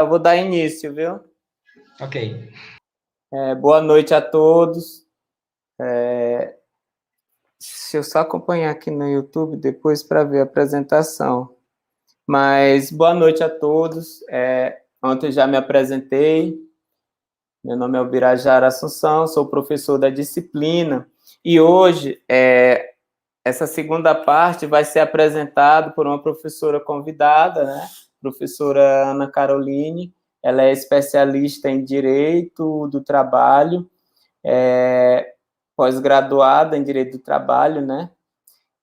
Eu vou dar início, viu? Ok. Boa noite a todos. Deixa eu só acompanhar aqui no YouTube depois para ver a apresentação. Mas boa noite a todos. Ontem eu já me apresentei. Meu nome é Ubirajara Assunção, sou professor da disciplina. E hoje, essa segunda parte vai ser apresentada por uma professora convidada, né? Professora Ana Caroline. Ela é especialista em Direito do Trabalho, pós-graduada em Direito do Trabalho, né?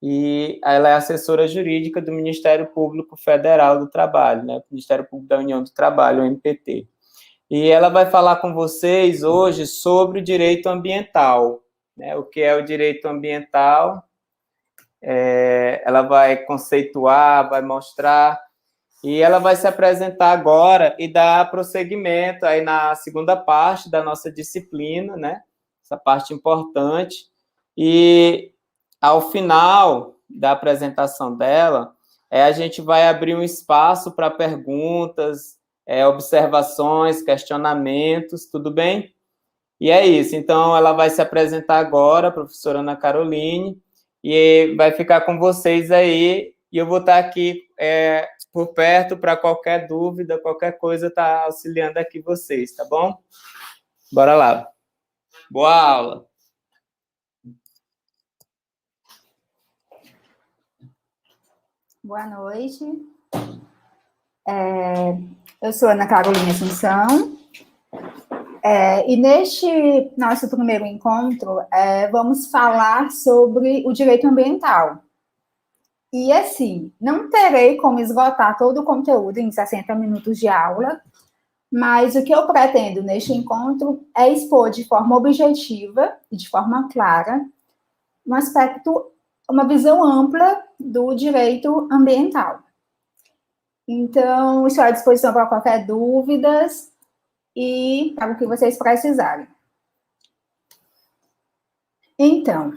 E ela é assessora jurídica do Ministério Público Federal do Trabalho, né? Ministério Público da União do Trabalho, o MPT. E ela vai falar com vocês hoje sobre o direito ambiental, né? O que é o direito ambiental? Ela vai conceituar, vai mostrar, e ela vai se apresentar agora e dar prosseguimento aí na segunda parte da nossa disciplina, né? Essa parte importante. E ao final da apresentação dela, a gente vai abrir um espaço para perguntas, observações, questionamentos, tudo bem? E é isso. Então, ela vai se apresentar agora, a professora Ana Caroline, e vai ficar com vocês aí, e eu vou estar aqui por perto para qualquer dúvida, qualquer coisa, estar auxiliando aqui vocês, tá bom? Bora lá. Boa aula. Boa noite. Eu sou Ana Carolina Assunção. E neste nosso primeiro encontro, vamos falar sobre o direito ambiental. E, assim, não terei como esgotar todo o conteúdo em 60 minutos de aula, mas o que eu pretendo neste encontro é expor de forma objetiva e de forma clara um aspecto, uma visão ampla do direito ambiental. Então, estou à disposição para qualquer dúvidas e para o que vocês precisarem. Então,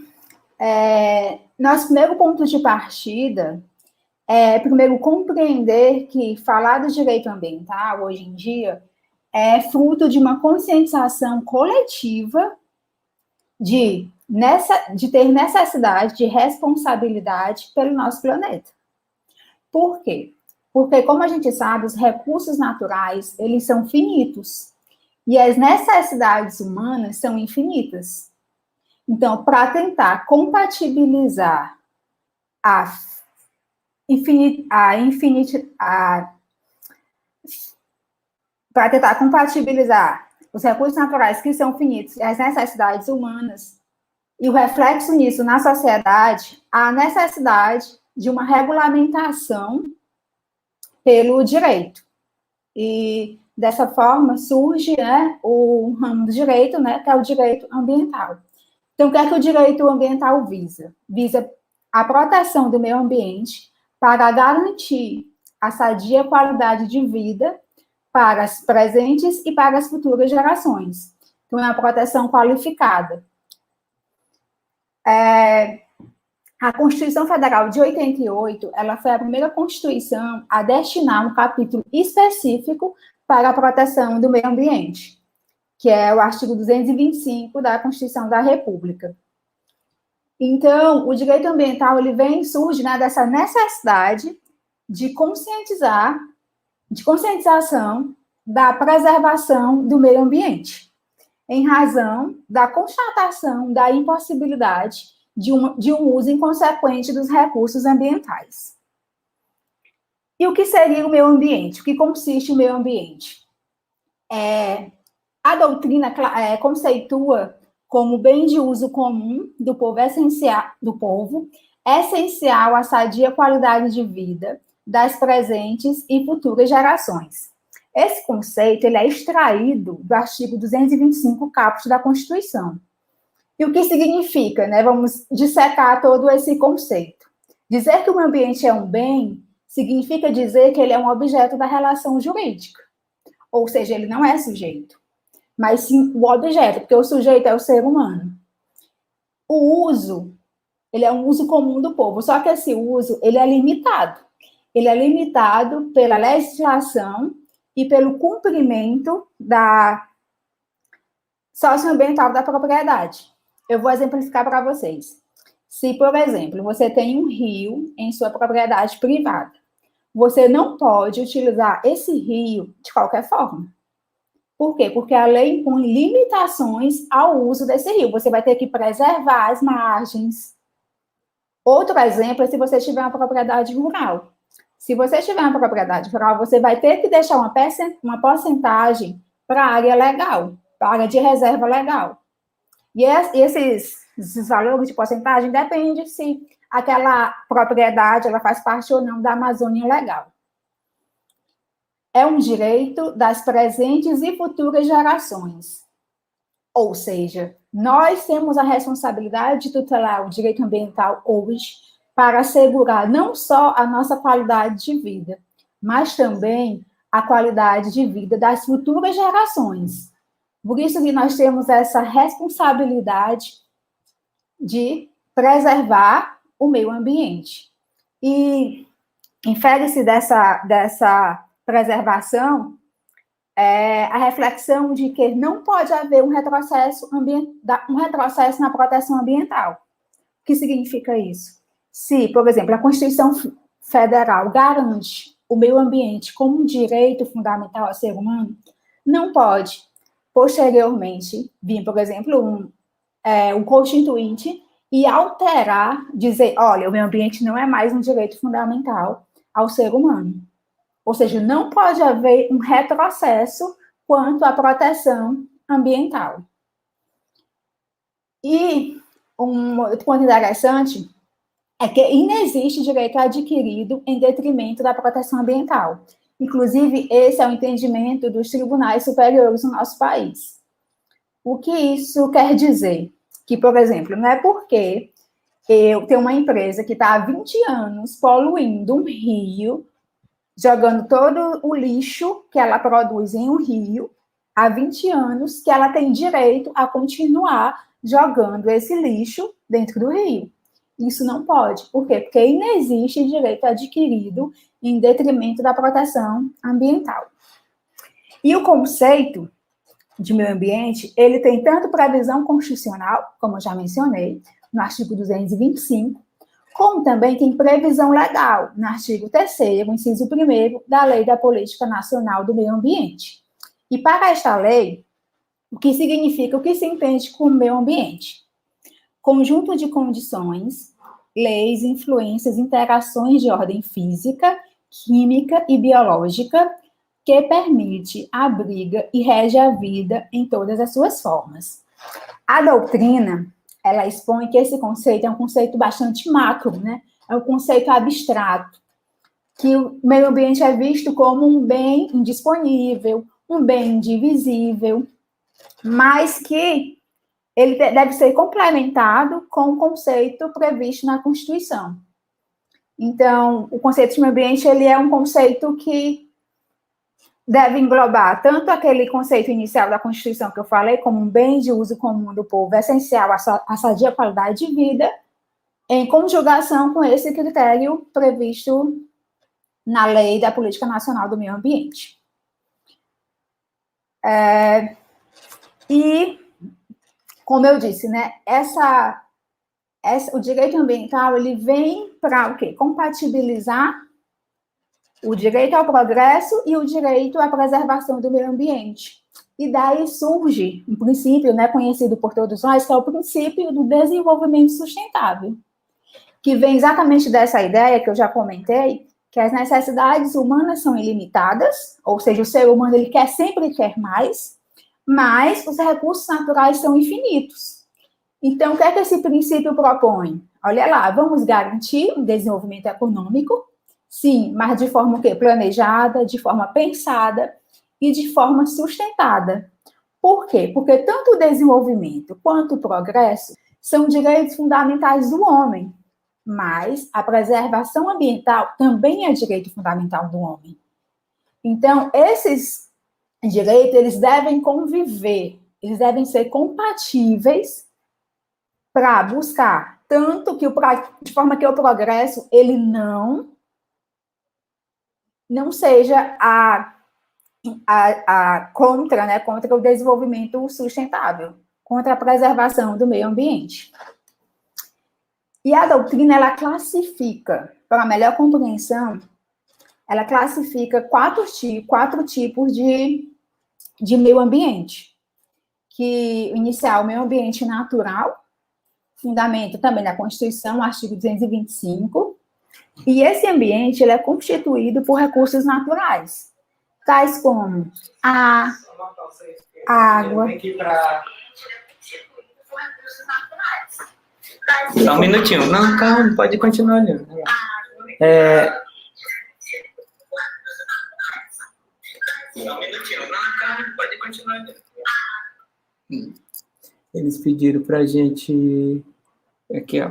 nosso primeiro ponto de partida primeiro, compreender que falar do direito ambiental, hoje em dia, é fruto de uma conscientização coletiva de ter necessidade de responsabilidade pelo nosso planeta. Por quê? Porque, como a gente sabe, os recursos naturais, eles são finitos. E as necessidades humanas são infinitas. Então, para tentar compatibilizar para tentar compatibilizar os recursos naturais que são finitos e as necessidades humanas, e o reflexo nisso na sociedade, a necessidade de uma regulamentação pelo direito. E, dessa forma, surge o ramo do direito, que é o direito ambiental. Então, o que é que o direito ambiental visa? Visa a proteção do meio ambiente para garantir a sadia qualidade de vida para as presentes e para as futuras gerações. Então, é uma proteção qualificada. A Constituição Federal de 88, ela foi a primeira Constituição a destinar um capítulo específico para a proteção do meio ambiente, que é o artigo 225 da Constituição da República. Então, o direito ambiental, ele surge dessa necessidade de conscientização da preservação do meio ambiente, em razão da constatação da impossibilidade de um uso inconsequente dos recursos ambientais. E o que seria o meio ambiente? O que consiste o meio ambiente? A doutrina conceitua como bem de uso comum do povo essencial à sadia qualidade de vida das presentes e futuras gerações. Esse conceito ele é extraído do artigo 225, caput da Constituição. E o que significa? Vamos dissecar todo esse conceito. Dizer que o meio ambiente é um bem significa dizer que ele é um objeto da relação jurídica. Ou seja, ele não é sujeito, mas sim o objeto, porque o sujeito é o ser humano. O uso, ele é um uso comum do povo, só que esse uso, ele é limitado. Ele é limitado pela legislação e pelo cumprimento da socioambiental da propriedade. Eu vou exemplificar para vocês. Se, por exemplo, você tem um rio em sua propriedade privada, você não pode utilizar esse rio de qualquer forma. Por quê? Porque a lei impõe limitações ao uso desse rio. Você vai ter que preservar as margens. Outro exemplo é se você tiver uma propriedade rural. Se você tiver uma propriedade rural, você vai ter que deixar uma porcentagem para a área legal, para a área de reserva legal. E esses valores de porcentagem dependem se aquela propriedade ela faz parte ou não da Amazônia Legal. É um direito das presentes e futuras gerações. Ou seja, nós temos a responsabilidade de tutelar o direito ambiental hoje para assegurar não só a nossa qualidade de vida, mas também a qualidade de vida das futuras gerações. Por isso que nós temos essa responsabilidade de preservar o meio ambiente. E infere-se dessa preservação a reflexão de que não pode haver um retrocesso na proteção ambiental. O que significa isso? Se, por exemplo, a Constituição Federal garante o meio ambiente como um direito fundamental ao ser humano, não pode, posteriormente, vir, por exemplo, um constituinte e alterar, dizer, olha, o meio ambiente não é mais um direito fundamental ao ser humano. Ou seja, não pode haver um retrocesso quanto à proteção ambiental. E um outro ponto interessante é que inexiste direito adquirido em detrimento da proteção ambiental. Inclusive, esse é o entendimento dos tribunais superiores no nosso país. O que isso quer dizer? Que, por exemplo, não é porque eu tenho uma empresa que está há 20 anos poluindo um rio, jogando todo o lixo que ela produz em um rio, há 20 anos, que ela tem direito a continuar jogando esse lixo dentro do rio. Isso não pode. Por quê? Porque inexiste direito adquirido em detrimento da proteção ambiental. E o conceito de meio ambiente, ele tem tanto previsão constitucional, como eu já mencionei, no artigo 225, como também tem previsão legal, no artigo 3º, inciso 1º, da Lei da Política Nacional do Meio Ambiente. E para esta lei, o que significa, o que se entende como meio ambiente? Conjunto de condições, leis, influências, interações de ordem física, química e biológica que permite, abriga e rege a vida em todas as suas formas. A doutrina, ela expõe que esse conceito é um conceito bastante macro, né? É um conceito abstrato, que o meio ambiente é visto como um bem indisponível, um bem indivisível, mas que ele deve ser complementado com o conceito previsto na Constituição. Então, o conceito de meio ambiente, ele é um conceito que deve englobar tanto aquele conceito inicial da Constituição que eu falei, como um bem de uso comum do povo, essencial à sadia qualidade de vida, em conjugação com esse critério previsto na Lei da Política Nacional do Meio Ambiente. E, como eu disse, né, o direito ambiental, ele vem para o quê? Compatibilizar o direito ao progresso e o direito à preservação do meio ambiente. E daí surge um princípio, né, conhecido por todos nós, que é o princípio do desenvolvimento sustentável, que vem exatamente dessa ideia que eu já comentei, que as necessidades humanas são ilimitadas, ou seja, o ser humano ele sempre quer mais, mas os recursos naturais são infinitos. Então, o que é que esse princípio propõe? Olha lá, vamos garantir o desenvolvimento econômico, sim, mas de forma o quê? Planejada, de forma pensada e de forma sustentada. Por quê? Porque tanto o desenvolvimento quanto o progresso são direitos fundamentais do homem, mas a preservação ambiental também é direito fundamental do homem. Então, esses direitos, eles devem conviver, eles devem ser compatíveis para buscar tanto que de forma que o progresso ele não seja contra, né, contra o desenvolvimento sustentável, contra a preservação do meio ambiente. E a doutrina, ela classifica, para melhor compreensão, ela classifica quatro tipos de meio ambiente, que inicial, o meio ambiente natural, fundamento também da Constituição, artigo 225, e esse ambiente, ele é constituído por recursos naturais, tais como a água. Só um minutinho. Não, calma, pode continuar olhando. Só um minutinho. Não, calma, pode continuar olhando. Eles pediram pra gente... Aqui, ó.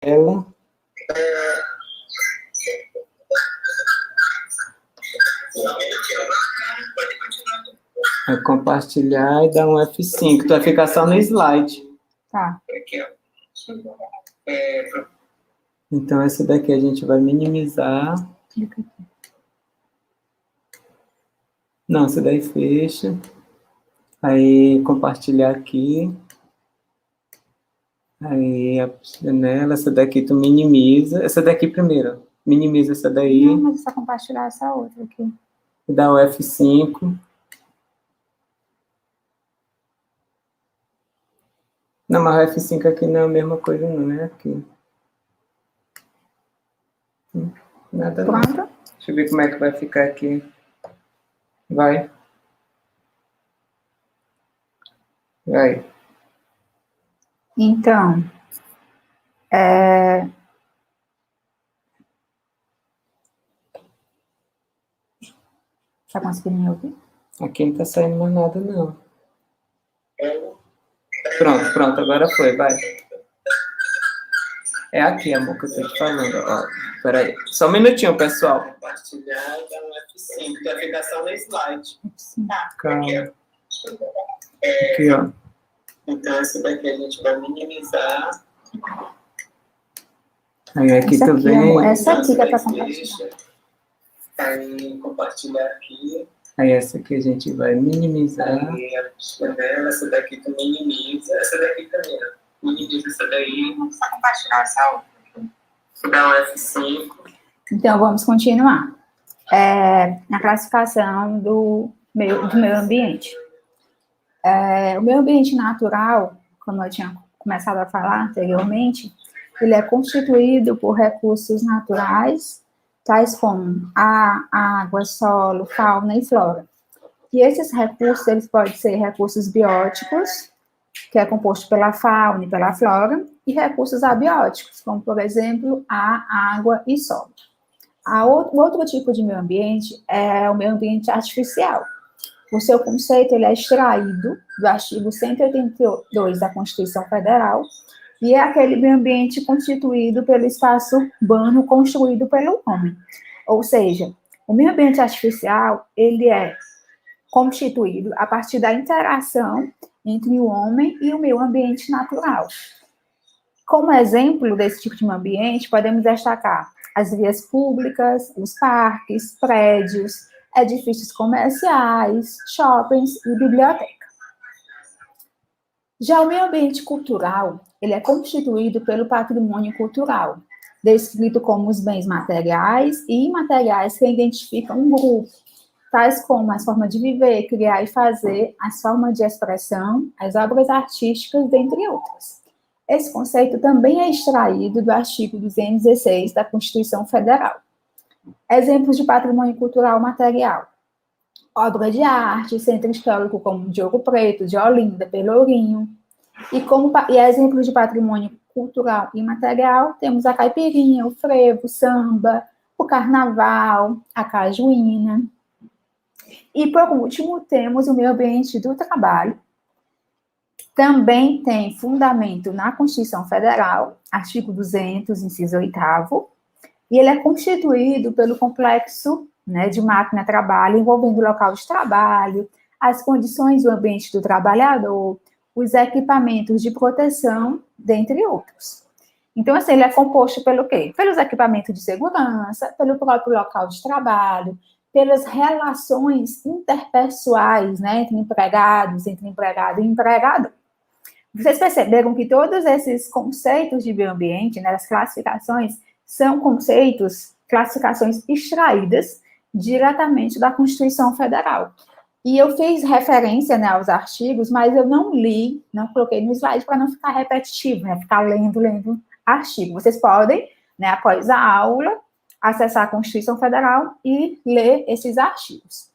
Ela... É compartilhar e dar um F5. Tu vai ficar só no slide. Tá. Então, essa daqui a gente vai minimizar. Não, essa daí fecha. Aí, compartilhar aqui. Aí, a janela, essa daqui tu minimiza. Essa daqui primeiro. Minimiza essa daí. Não, mas é só compartilhar essa outra aqui. E dá o F5. Não, mas o F5 aqui não é a mesma coisa, não é aqui. Nada não. Pronto. Deixa eu ver como é que vai ficar aqui. Vai. Vai. Então, tá conseguindo me ouvir? Aqui não tá saindo mais nada, não. Pronto, agora foi, vai. É aqui, amor, que eu tô te falando, ó. Peraí, só um minutinho, pessoal. Compartilhar e dar um F5, que vai ficar só no slide. Calma. Aqui, ó. Então, essa daqui a gente vai minimizar. Aí aqui essa também. Aqui, amor, essa aqui que é pra compartilhar. Aí, compartilhar aqui. Aí essa aqui a gente vai minimizar. Aí a janela, essa daqui tu minimiza. Essa daqui também, ó. Minimiza essa daí. Vamos só compartilhar essa outra aqui. Dá um F5. Então, vamos continuar. Na classificação do meio ambiente. O meio ambiente natural, como eu tinha começado a falar anteriormente, ele é constituído por recursos naturais, tais como a água, solo, fauna e flora. E esses recursos, eles podem ser recursos bióticos, que é composto pela fauna e pela flora, e recursos abióticos, como, por exemplo, a água e solo. O outro tipo de meio ambiente é o meio ambiente artificial. O seu conceito, ele é extraído do artigo 182 da Constituição Federal, e é aquele meio ambiente constituído pelo espaço urbano construído pelo homem. Ou seja, o meio ambiente artificial, ele é constituído a partir da interação entre o homem e o meio ambiente natural. Como exemplo desse tipo de meio ambiente, podemos destacar as vias públicas, os parques, prédios, edifícios comerciais, shoppings e biblioteca. Já o meio ambiente cultural, ele é constituído pelo patrimônio cultural, descrito como os bens materiais e imateriais que identificam um grupo, tais como as formas de viver, criar e fazer, as formas de expressão, as obras artísticas, dentre outras. Esse conceito também é extraído do artigo 216 da Constituição Federal. Exemplos de patrimônio cultural material: obra de arte, centro histórico como de Ouro Preto, de Olinda, Pelourinho. E exemplos de patrimônio cultural e material, temos a caipirinha, o frevo, o samba, o carnaval, a cajuína. E, por último, temos o meio ambiente do trabalho. Também tem fundamento na Constituição Federal, artigo 200, inciso 8º, e ele é constituído pelo complexo, né, de máquina-trabalho, envolvendo o local de trabalho, as condições do ambiente do trabalhador, os equipamentos de proteção, dentre outros. Então, assim, ele é composto pelo quê? Pelos equipamentos de segurança, pelo próprio local de trabalho, pelas relações interpessoais, né, entre empregados, entre empregado e empregador. Vocês perceberam que todos esses conceitos de meio ambiente, né, as classificações, são conceitos, classificações extraídas diretamente da Constituição Federal. E eu fiz referência, né, aos artigos, mas eu não li, não coloquei no slide para não ficar repetitivo, né, ficar lendo artigo. Vocês podem, né, após a aula, acessar a Constituição Federal e ler esses artigos.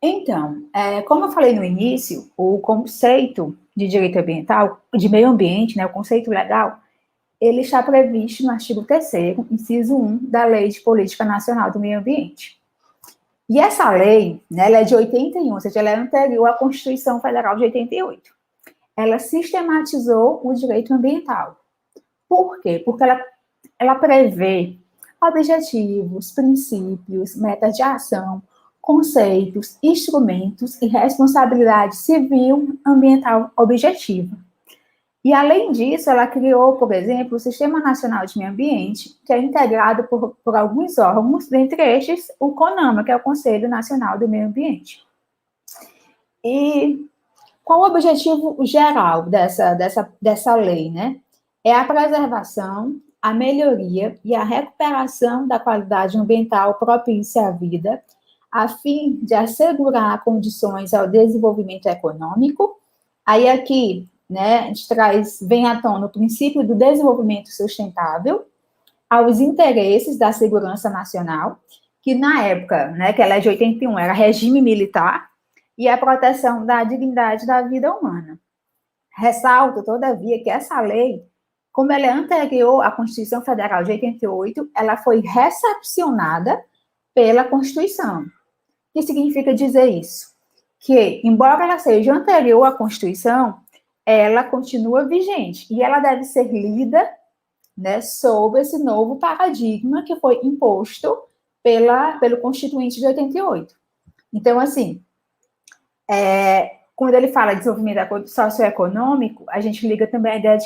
Então, como eu falei no início, o conceito de direito ambiental, de meio ambiente, né, o conceito legal, ele está previsto no artigo 3º, inciso 1, da Lei de Política Nacional do Meio Ambiente. E essa lei, né, ela é de 81, ou seja, ela é anterior à Constituição Federal de 88. Ela sistematizou o direito ambiental. Por quê? Porque ela prevê objetivos, princípios, metas de ação, conceitos, instrumentos e responsabilidade civil ambiental objetiva. E, além disso, ela criou, por exemplo, o Sistema Nacional de Meio Ambiente, que é integrado por alguns órgãos, dentre estes, o CONAMA, que é o Conselho Nacional do Meio Ambiente. E qual o objetivo geral dessa lei, né? É a preservação, a melhoria e a recuperação da qualidade ambiental propícia à vida, a fim de assegurar condições ao desenvolvimento econômico. Aí aqui, né, a gente vem à tona o princípio do desenvolvimento sustentável, aos interesses da segurança nacional, que na época, né, que ela é de 81, era regime militar, e a proteção da dignidade da vida humana. Ressalto, todavia, que essa lei, como ela é anterior à Constituição Federal de 88, ela foi recepcionada pela Constituição. O que significa dizer isso? Que, embora ela seja anterior à Constituição, ela continua vigente, e ela deve ser lida, né, sob esse novo paradigma que foi imposto pelo Constituinte de 88. Então, assim, quando ele fala de desenvolvimento socioeconômico, a gente liga também a ideia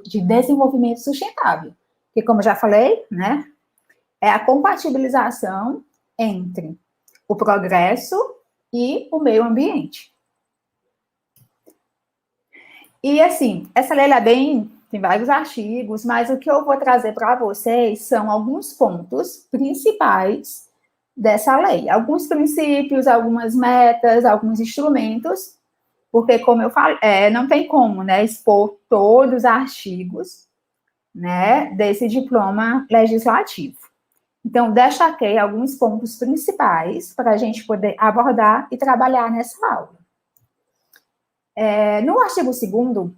de desenvolvimento sustentável, que, como eu já falei, né, é a compatibilização entre o progresso e o meio ambiente. E, assim, essa lei tem vários artigos, mas o que eu vou trazer para vocês são alguns pontos principais dessa lei. Alguns princípios, algumas metas, alguns instrumentos, porque, como eu falei, não tem como, né, expor todos os artigos, né, desse diploma legislativo. Então, destaquei alguns pontos principais para a gente poder abordar e trabalhar nessa aula. No artigo 2º,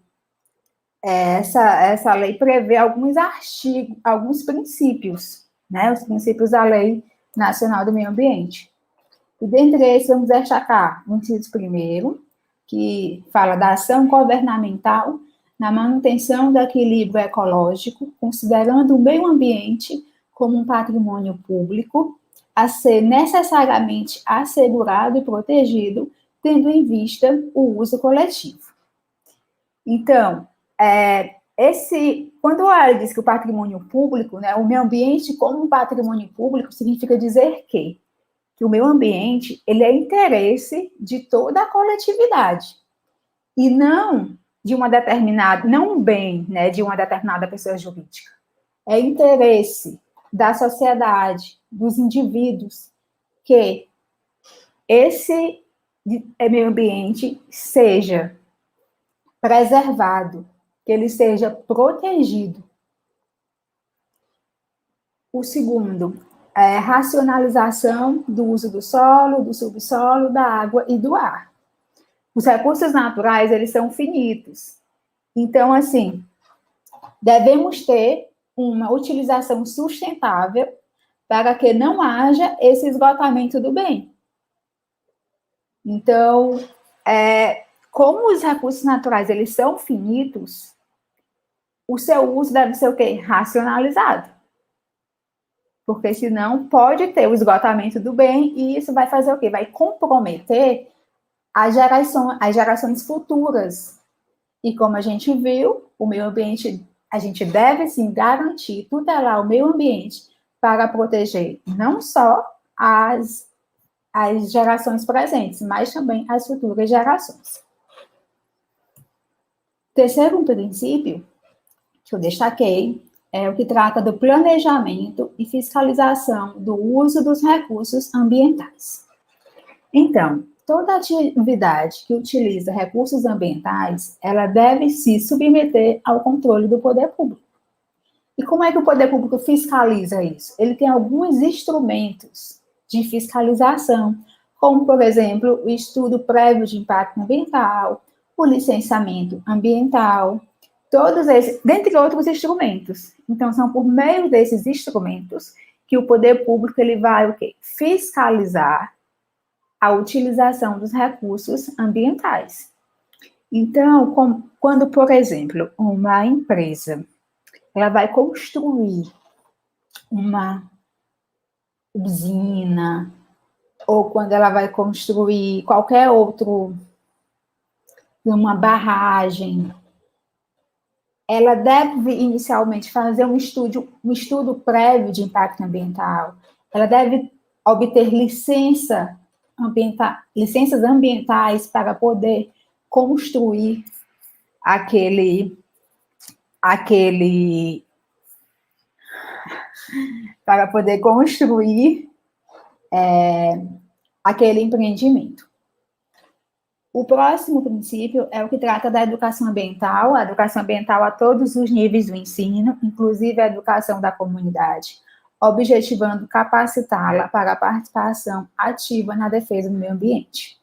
essa lei prevê alguns princípios, né, os princípios da Lei Nacional do Meio Ambiente. E dentre esses, vamos destacar o inciso 1º, que fala da ação governamental na manutenção do equilíbrio ecológico, considerando o meio ambiente como um patrimônio público a ser necessariamente assegurado e protegido, tendo em vista o uso coletivo. Então, quando ela diz que o patrimônio público, né, o meio ambiente como um patrimônio público, significa dizer que o meio ambiente, ele é interesse de toda a coletividade, e não de não um bem, né, de uma determinada pessoa jurídica. É interesse da sociedade, dos indivíduos, que esse meio ambiente seja preservado, que ele seja protegido. O segundo é racionalização do uso do solo, do subsolo, da água e do ar. Os recursos naturais, eles são finitos. Então, assim, devemos ter uma utilização sustentável para que não haja esse esgotamento do bem. Então, como os recursos naturais, eles são finitos, o seu uso deve ser o quê? Racionalizado. Porque senão pode ter o esgotamento do bem e isso vai fazer o quê? Vai comprometer as gerações futuras. E como a gente viu, o meio ambiente, a gente deve sim garantir, tutelar o meio ambiente para proteger não só as gerações presentes, mas também as futuras gerações. Terceiro princípio que eu destaquei é o que trata do planejamento e fiscalização do uso dos recursos ambientais. Então, toda atividade que utiliza recursos ambientais, ela deve se submeter ao controle do poder público. E como é que o poder público fiscaliza isso? Ele tem alguns instrumentos de fiscalização, como, por exemplo, o estudo prévio de impacto ambiental, o licenciamento ambiental, todos esses, dentre outros instrumentos. Então, são por meio desses instrumentos que o poder público ele vai o quê? Fiscalizar a utilização dos recursos ambientais. Então, quando, por exemplo, uma empresa ela vai construir uma usina, ou quando ela vai construir qualquer uma barragem, ela deve inicialmente fazer um estudo prévio de impacto ambiental, ela deve obter licenças ambientais para poder construir para poder construir aquele empreendimento. O próximo princípio é o que trata da educação ambiental, a educação ambiental a todos os níveis do ensino, inclusive a educação da comunidade, objetivando capacitá-la para a participação ativa na defesa do meio ambiente.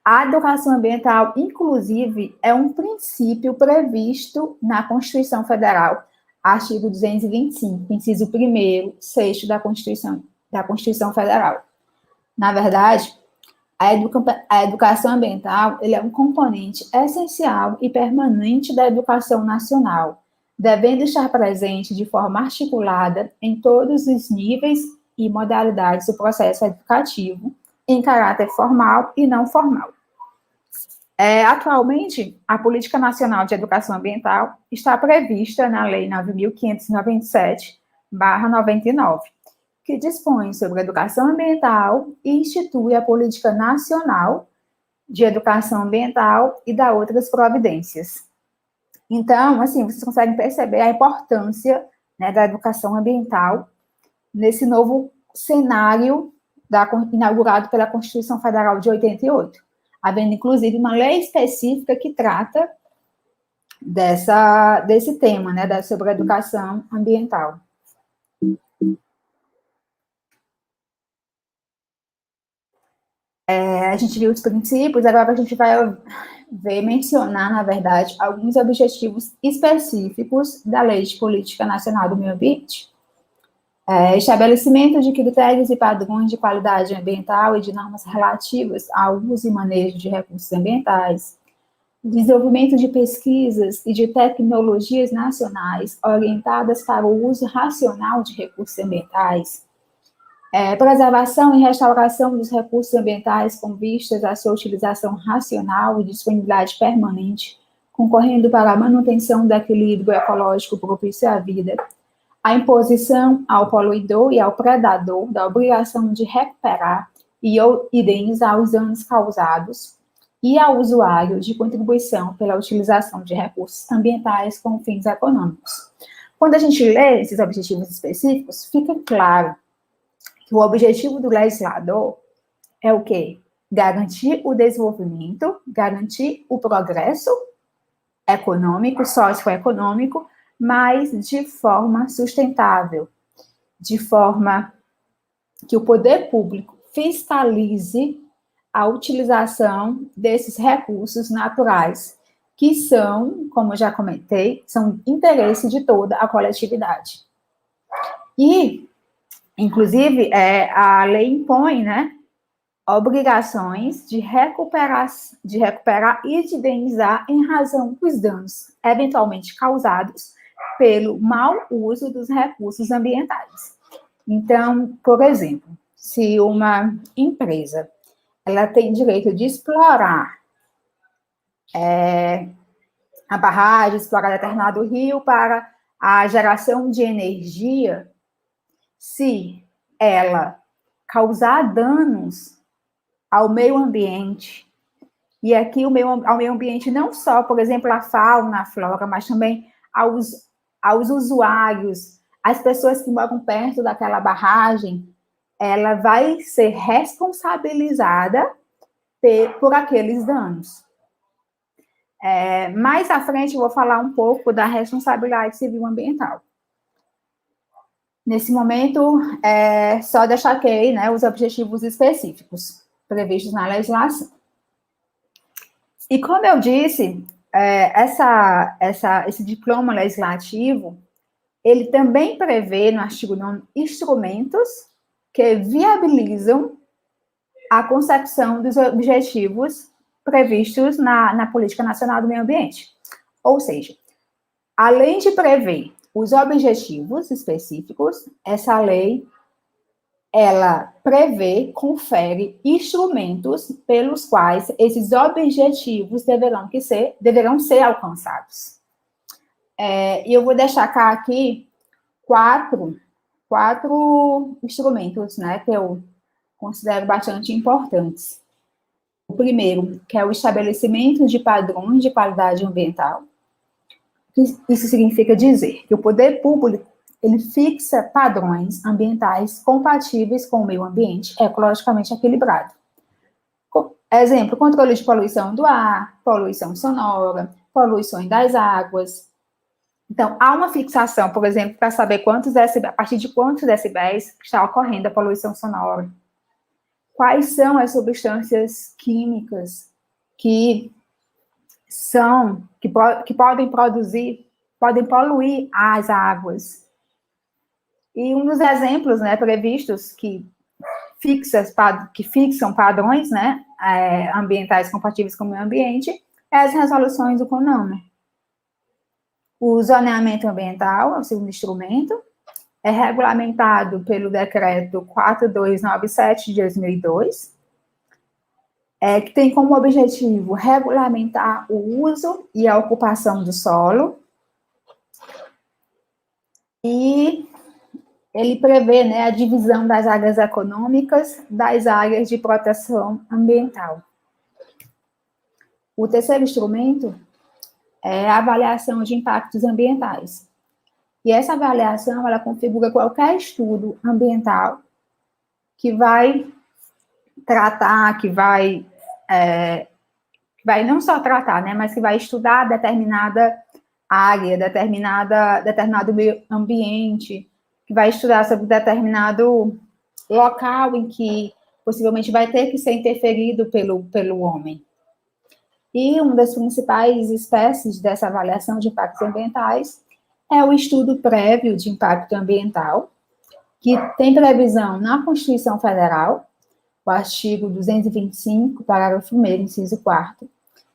A educação ambiental, inclusive, é um princípio previsto na Constituição Federal, artigo 225, inciso 1º, 6º da Constituição Federal. Na verdade, a educação ambiental ele é um componente essencial e permanente da educação nacional, devendo estar presente de forma articulada em todos os níveis e modalidades do processo educativo, em caráter formal e não formal. Atualmente, a Política Nacional de Educação Ambiental está prevista na Lei 9.597/99, que dispõe sobre a educação ambiental e institui a Política Nacional de Educação Ambiental e dá outras providências. Então, assim, vocês conseguem perceber a importância, né, da educação ambiental nesse novo cenário inaugurado pela Constituição Federal de 88, havendo, inclusive, uma lei específica que trata desse tema, né, sobre a educação ambiental. A gente viu os princípios, agora a gente vai mencionar, na verdade, alguns objetivos específicos da Lei de Política Nacional do Meio Ambiente. Estabelecimento de critérios e padrões de qualidade ambiental e de normas relativas ao uso e manejo de recursos ambientais, desenvolvimento de pesquisas e de tecnologias nacionais orientadas para o uso racional de recursos ambientais, preservação e restauração dos recursos ambientais com vistas à sua utilização racional e disponibilidade permanente, concorrendo para a manutenção do equilíbrio ecológico propício à vida, a imposição ao poluidor e ao predador da obrigação de recuperar e indenizar os danos causados, e ao usuário de contribuição pela utilização de recursos ambientais com fins econômicos. Quando a gente lê esses objetivos específicos, fica claro que o objetivo do legislador é o quê? Garantir o desenvolvimento, garantir o progresso econômico, socioeconômico, mas de forma sustentável, de forma que o poder público fiscalize a utilização desses recursos naturais, que são, como eu já comentei, são interesse de toda a coletividade. E, inclusive, a lei impõe, né, obrigações de recuperar e de indenizar em razão dos danos eventualmente causados pelo mau uso dos recursos ambientais. Então, por exemplo, se uma empresa ela tem direito de explorar a barragem, explorar determinado rio para a geração de energia, se ela causar danos ao meio ambiente, e aqui ao meio ambiente não só, por exemplo, a fauna, a flora, mas também aos usuários, as pessoas que moram perto daquela barragem, ela vai ser responsabilizada por aqueles danos. Mais à frente eu vou falar um pouco da responsabilidade civil ambiental. Nesse momento, só destaquei, né, os objetivos específicos previstos na legislação. E como eu disse, esse diploma legislativo, ele também prevê no artigo 9º instrumentos que viabilizam a consecução dos objetivos previstos na Política Nacional do Meio Ambiente. Ou seja, além de prever os objetivos específicos, essa lei, ela prevê, confere instrumentos pelos quais esses objetivos deverão ser alcançados. E eu vou destacar aqui quatro instrumentos, né, que eu considero bastante importantes. O primeiro, que é o estabelecimento de padrões de qualidade ambiental. Isso significa dizer que o poder público, ele fixa padrões ambientais compatíveis com o meio ambiente, ecologicamente equilibrado. Exemplo, controle de poluição do ar, poluição sonora, poluições das águas. Então, há uma fixação, por exemplo, para saber a partir de quantos decibéis está ocorrendo a poluição sonora. Quais são as substâncias químicas que podem poluir as águas. E um dos exemplos, né, previstos que fixam padrões, né, ambientais compatíveis com o meio ambiente é as resoluções do CONAMA. O zoneamento ambiental é o segundo instrumento, é regulamentado pelo decreto 4297 de 2002, que tem como objetivo regulamentar o uso e a ocupação do solo, e ele prevê, né, a divisão das áreas econômicas das áreas de proteção ambiental. O terceiro instrumento é a avaliação de impactos ambientais. E essa avaliação, ela configura qualquer estudo ambiental que vai tratar, que vai não só tratar, né, mas que vai estudar determinada área, determinado meio ambiente, que vai estudar sobre determinado local em que possivelmente vai ter que ser interferido pelo homem. E uma das principais espécies dessa avaliação de impactos ambientais é o estudo prévio de impacto ambiental, que tem previsão na Constituição Federal, o artigo 225, parágrafo 1º, inciso 4º,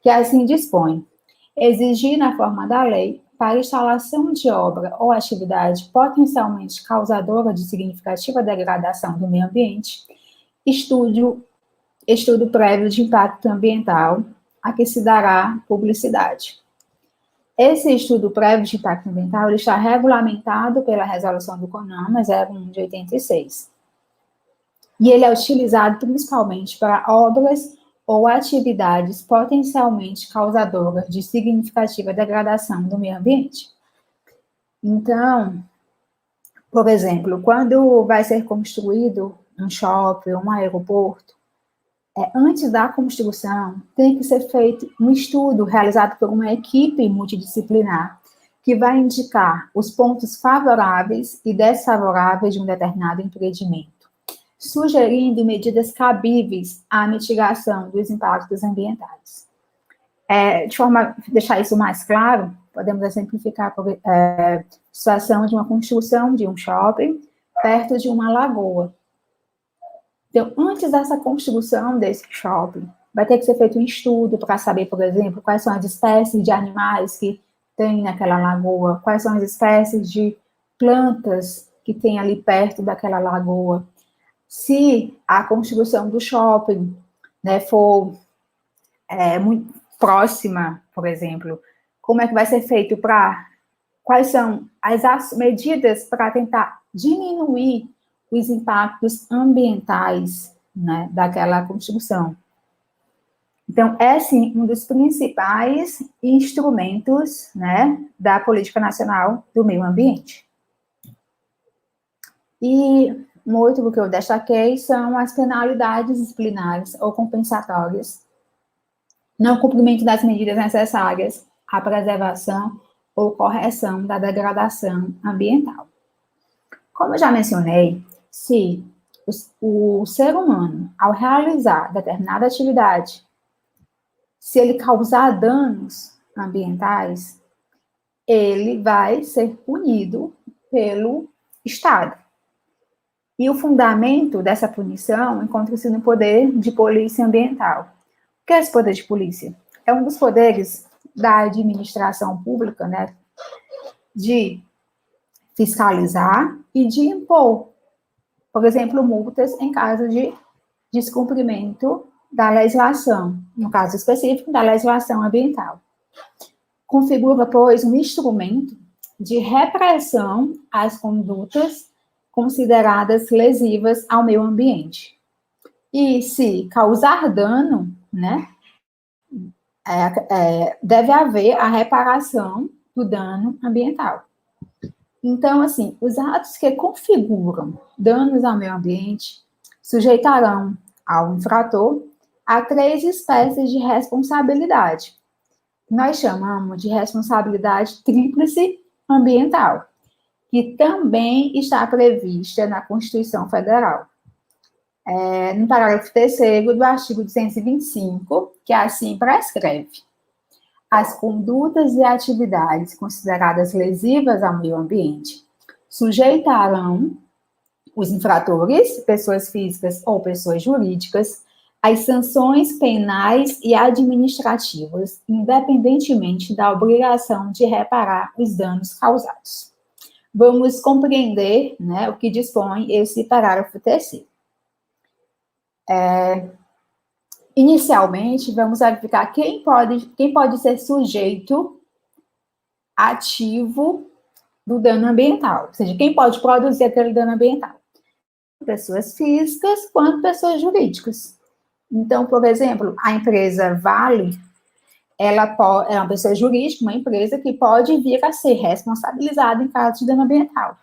que assim dispõe: exigir na forma da lei, para instalação de obra ou atividade potencialmente causadora de significativa degradação do meio ambiente, estudo prévio de impacto ambiental, a que se dará publicidade. Esse estudo prévio de impacto ambiental ele está regulamentado pela resolução do CONAMA 01 de 86. E ele é utilizado principalmente para obras ou atividades potencialmente causadoras de significativa degradação do meio ambiente. Então, por exemplo, quando vai ser construído um shopping, um aeroporto, antes da construção, tem que ser feito um estudo realizado por uma equipe multidisciplinar, que vai indicar os pontos favoráveis e desfavoráveis de um determinado empreendimento, sugerindo medidas cabíveis à mitigação dos impactos ambientais. De forma a deixar isso mais claro, podemos exemplificar a situação de uma construção de um shopping perto de uma lagoa. Então, antes dessa construção desse shopping, vai ter que ser feito um estudo para saber, por exemplo, quais são as espécies de animais que tem naquela lagoa, quais são as espécies de plantas que tem ali perto daquela lagoa. Se a construção do shopping, né, for muito próxima, por exemplo, como é que vai ser feito quais são as medidas para tentar diminuir os impactos ambientais, né, daquela construção. Então, sim, um dos principais instrumentos, né, da Política Nacional do Meio Ambiente. E um outro que eu destaquei são as penalidades disciplinares ou compensatórias, não cumprimento das medidas necessárias à preservação ou correção da degradação ambiental. Como eu já mencionei, se o ser humano, ao realizar determinada atividade, se ele causar danos ambientais, ele vai ser punido pelo Estado. E o fundamento dessa punição encontra-se no poder de polícia ambiental. O que é esse poder de polícia? É um dos poderes da administração pública, né, de fiscalizar e de impor, por exemplo, multas em caso de descumprimento da legislação, no caso específico, da legislação ambiental. Configura, pois, um instrumento de repressão às condutas consideradas lesivas ao meio ambiente. E se causar dano, né, deve haver a reparação do dano ambiental. Então, assim, os atos que configuram danos ao meio ambiente sujeitarão ao infrator a 3 espécies de responsabilidade. Nós chamamos de responsabilidade tríplice ambiental, que também está prevista na Constituição Federal. No parágrafo 3º do artigo 225, que assim prescreve: as condutas e atividades consideradas lesivas ao meio ambiente sujeitarão os infratores, pessoas físicas ou pessoas jurídicas, às sanções penais e administrativas, independentemente da obrigação de reparar os danos causados. Vamos compreender, né, o que dispõe esse parágrafo 3º. Inicialmente, vamos verificar quem pode ser sujeito ativo do dano ambiental, ou seja, quem pode produzir aquele dano ambiental. Pessoas físicas quanto pessoas jurídicas. Então, por exemplo, a empresa Vale, ela é uma pessoa jurídica, uma empresa que pode vir a ser responsabilizada em caso de dano ambiental.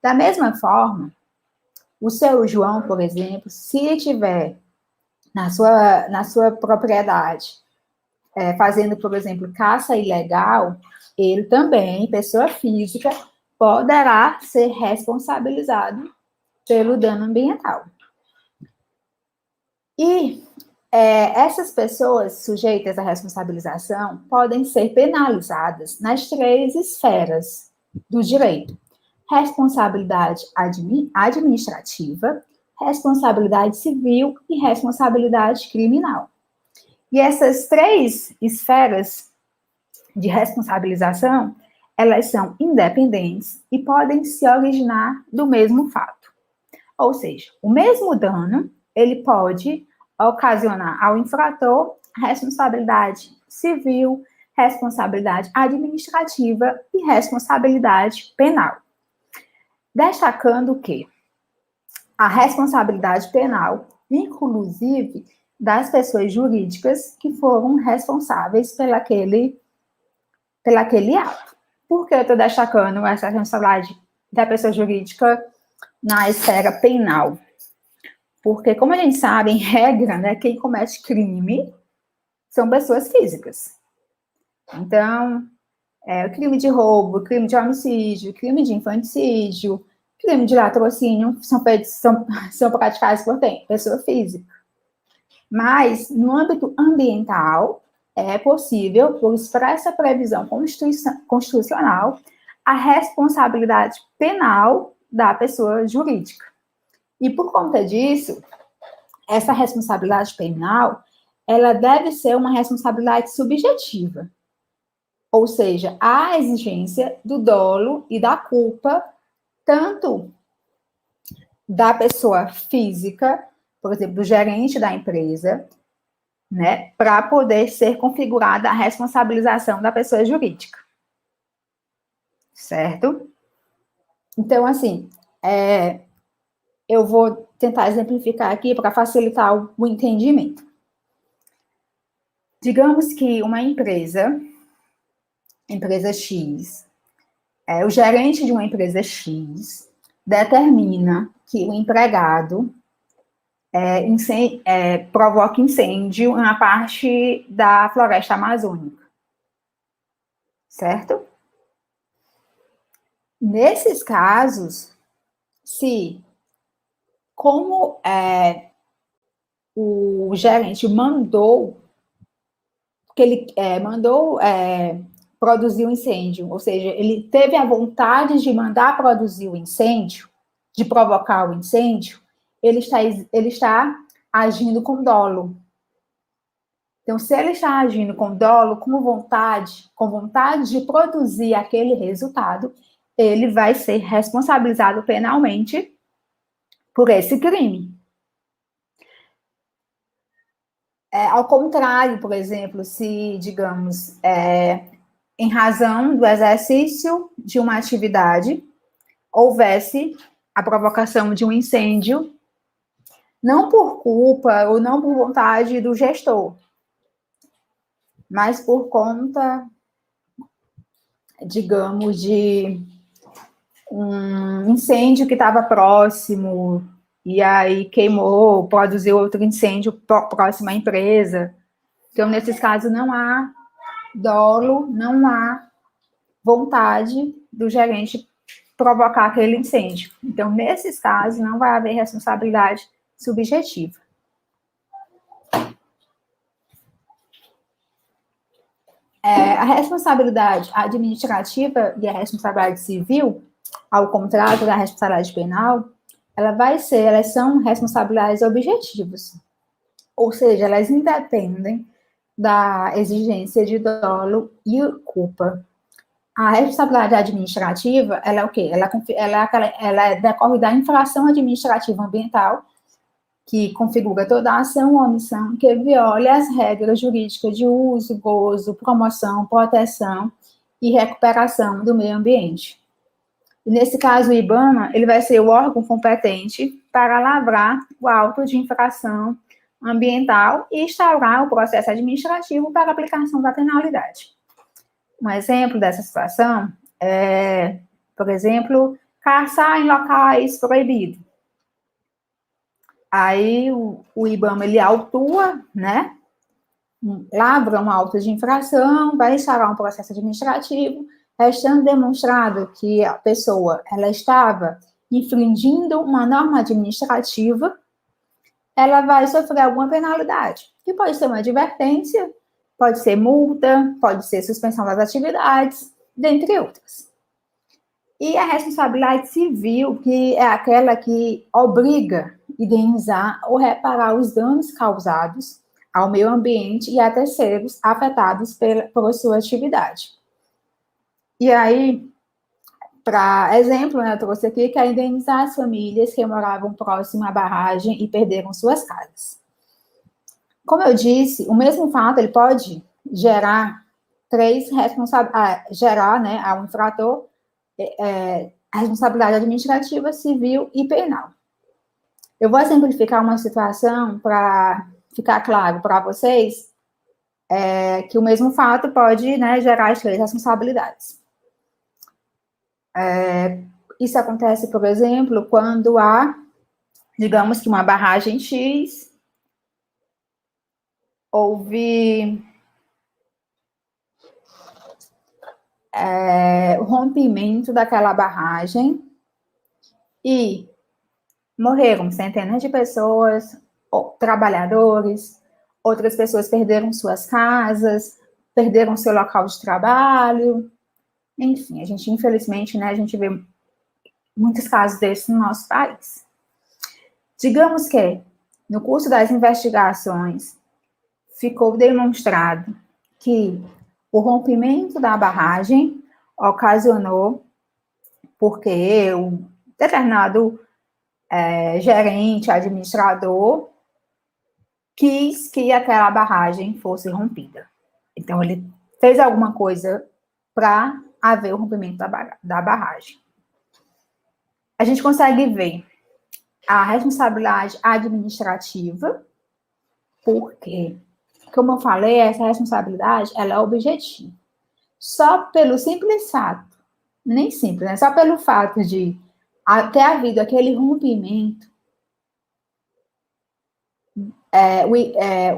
Da mesma forma, o seu João, por exemplo, se tiver na sua propriedade, fazendo, por exemplo, caça ilegal, ele também, pessoa física, poderá ser responsabilizado pelo dano ambiental. E essas pessoas sujeitas à responsabilização podem ser penalizadas nas 3 esferas do direito: responsabilidade administrativa, responsabilidade civil e responsabilidade criminal. E essas 3 esferas de responsabilização, elas são independentes e podem se originar do mesmo fato. Ou seja, o mesmo dano, ele pode ocasionar ao infrator responsabilidade civil, responsabilidade administrativa e responsabilidade penal. Destacando que a responsabilidade penal, inclusive das pessoas jurídicas que foram responsáveis pelaquele ato. Por que eu estou destacando essa responsabilidade da pessoa jurídica na esfera penal? Porque, como a gente sabe, em regra, né, quem comete crime são pessoas físicas. Então, o crime de roubo, crime de homicídio, crime de infanticídio, crime de latrocínio são praticados por quem? Pessoa física. Mas, no âmbito ambiental, é possível, por expressa previsão constitucional, a responsabilidade penal da pessoa jurídica. E, por conta disso, essa responsabilidade penal, ela deve ser uma responsabilidade subjetiva. Ou seja, há exigência do dolo e da culpa, tanto da pessoa física, por exemplo, do gerente da empresa, né, para poder ser configurada a responsabilização da pessoa jurídica. Certo? Então, assim, eu vou tentar exemplificar aqui para facilitar o entendimento. Digamos que uma empresa X, o gerente de uma empresa X determina que o empregado provoca incêndio na parte da floresta amazônica. Certo? Nesses casos, como o gerente mandou produzir o incêndio, ou seja, ele teve a vontade de mandar produzir o incêndio, de provocar o incêndio, ele está agindo com dolo. Então, se ele está agindo com dolo, com vontade de produzir aquele resultado, ele vai ser responsabilizado penalmente por esse crime. Ao contrário, por exemplo, se, digamos, em razão do exercício de uma atividade, houvesse a provocação de um incêndio, não por culpa ou não por vontade do gestor, mas por conta, digamos, de um incêndio que estava próximo, e aí queimou, produziu outro incêndio próximo à empresa. Então, nesses casos, não há dolo, não há vontade do gerente provocar aquele incêndio. Então, nesses casos, não vai haver responsabilidade subjetiva. A responsabilidade administrativa e a responsabilidade civil, ao contrário da responsabilidade penal, elas são responsabilidades objetivas. Ou seja, elas independem da exigência de dolo e culpa. A responsabilidade administrativa, ela é o quê? Ela decorre da infração administrativa ambiental, que configura toda a ação ou omissão que viole as regras jurídicas de uso, gozo, promoção, proteção e recuperação do meio ambiente. E nesse caso, o IBAMA, ele vai ser o órgão competente para lavrar o auto de infração ambiental e instaurar o processo administrativo para a aplicação da penalidade. Um exemplo dessa situação é, por exemplo, caçar em locais proibidos. Aí o IBAMA, ele autua, né? Lavra um auto de infração, vai instaurar um processo administrativo, restando demonstrado que a pessoa ela estava infringindo uma norma administrativa, ela vai sofrer alguma penalidade, que pode ser uma advertência, pode ser multa, pode ser suspensão das atividades, dentre outras. E a responsabilidade civil, que é aquela que obriga a indenizar ou reparar os danos causados ao meio ambiente e a terceiros afetados por sua atividade. E aí, para exemplo, eu trouxe aqui que é indenizar as famílias que moravam próximo à barragem e perderam suas casas. Como eu disse, o mesmo fato ele pode gerar né, ao infrator a responsabilidade administrativa, civil e penal. Eu vou simplificar uma situação para ficar claro para vocês que o mesmo fato pode, né, gerar as 3 responsabilidades. Isso acontece, por exemplo, quando há digamos que uma barragem X, houve o rompimento daquela barragem e morreram centenas de pessoas, trabalhadores, outras pessoas perderam suas casas, perderam seu local de trabalho. Enfim, a gente, infelizmente, né, a gente vê muitos casos desses no nosso país. Digamos que, no curso das investigações, ficou demonstrado que o rompimento da barragem ocasionou porque o determinado gerente, administrador, quis que aquela barragem fosse rompida. Então, ele fez alguma coisa para haver o rompimento da barragem. A gente consegue ver a responsabilidade administrativa, porque, como eu falei, essa responsabilidade, ela é objetiva. Só pelo simples fato, nem simples, né? Só pelo fato de ter havido aquele rompimento,